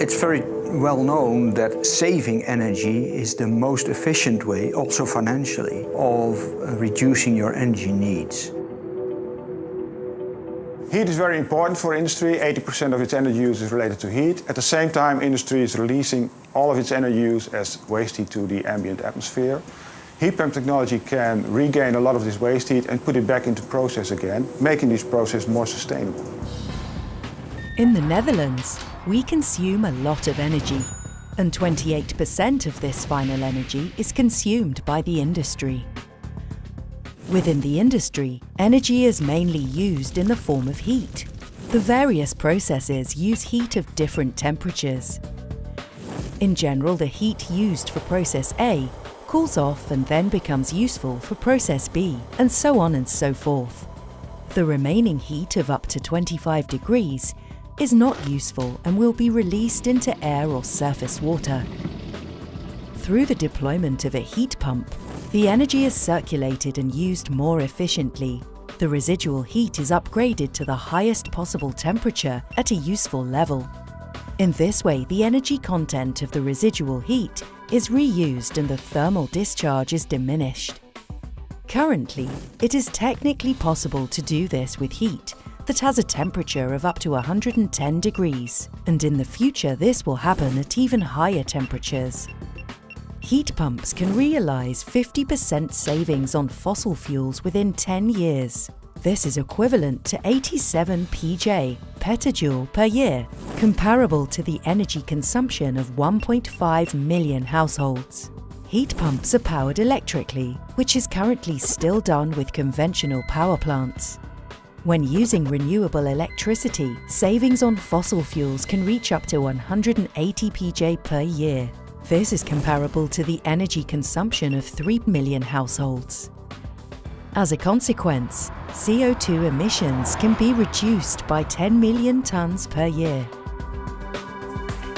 It's very well known that saving energy is the most efficient way, also financially, of reducing your energy needs. Heat is very important for industry. 80% of its energy use is related to heat. At the same time, industry is releasing all of its energy use as waste heat to the ambient atmosphere. Heat pump technology can regain a lot of this waste heat and put it back into process again, making this process more sustainable. In the Netherlands, we consume a lot of energy, and 28% of this final energy is consumed by the industry. Within the industry, energy is mainly used in the form of heat. The various processes use heat of different temperatures. In general, the heat used for process A cools off and then becomes useful for process B, and so on and so forth. The remaining heat of up to 25 degrees is not useful and will be released into air or surface water. Through the deployment of a heat pump, the energy is circulated and used more efficiently. The residual heat is upgraded to the highest possible temperature at a useful level. In this way, the energy content of the residual heat is reused and the thermal discharge is diminished. Currently, it is technically possible to do this with heat that has a temperature of up to 110 degrees, and in the future this will happen at even higher temperatures. Heat pumps can realize 50% savings on fossil fuels within 10 years. This is equivalent to 87 pJ, petajoule per year, comparable to the energy consumption of 1.5 million households. Heat pumps are powered electrically, which is currently still done with conventional power plants. When using renewable electricity, savings on fossil fuels can reach up to 180 pJ per year. This is comparable to the energy consumption of 3 million households. As a consequence, CO2 emissions can be reduced by 10 million tons per year.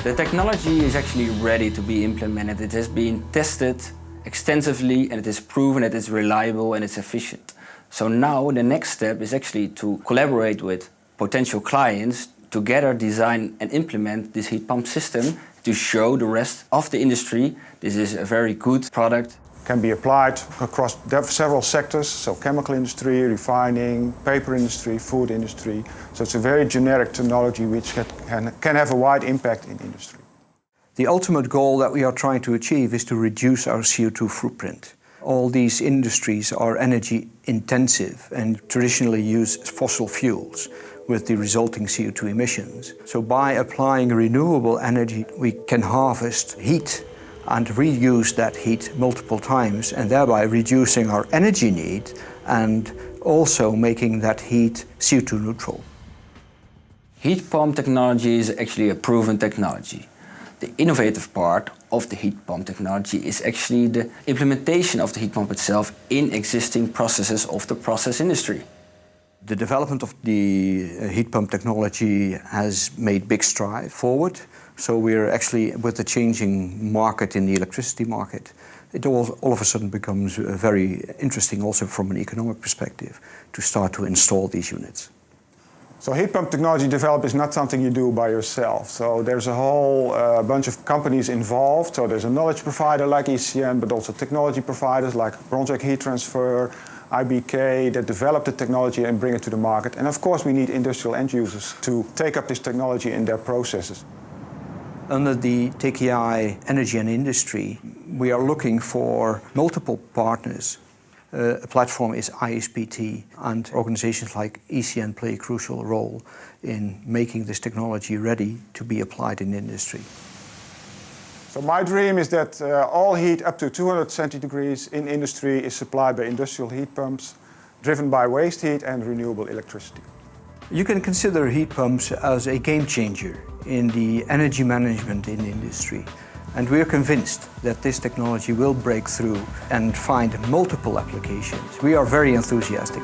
The technology is actually ready to be implemented. It has been tested extensively and it is proven that it's reliable and it's efficient. So now the next step is actually to collaborate with potential clients, together design and implement this heat pump system to show the rest of the industry this is a very good product. Can be applied across several sectors, so chemical industry, refining, paper industry, food industry. So it's a very generic technology which can have a wide impact in industry. The ultimate goal that we are trying to achieve is to reduce our CO2 footprint. All these industries are energy intensive and traditionally use fossil fuels with the resulting CO2 emissions. So by applying renewable energy, we can harvest heat and reuse that heat multiple times, and thereby reducing our energy need and also making that heat CO2 neutral. Heat pump technology is actually a proven technology. The innovative part of the heat pump technology is actually the implementation of the heat pump itself in existing processes of the process industry. The development of the heat pump technology has made big strides forward. So we're actually, with the changing market in the electricity market, it all of a sudden becomes very interesting also from an economic perspective to start to install these units. So heat pump technology development is not something you do by yourself. So there's a whole bunch of companies involved. So there's a knowledge provider like ECN, but also technology providers like Brunswick Heat Transfer, IBK, that develop the technology and bring it to the market. And of course we need industrial end users to take up this technology in their processes. Under the TKI Energy and Industry, we are looking for multiple partners. A platform is ISPT, and organizations like ECN play a crucial role in making this technology ready to be applied in industry. So my dream is that all heat up to 270 degrees in industry is supplied by industrial heat pumps, driven by waste heat and renewable electricity. You can consider heat pumps as a game changer in the energy management in industry. And we are convinced that this technology will break through and find multiple applications. We are very enthusiastic.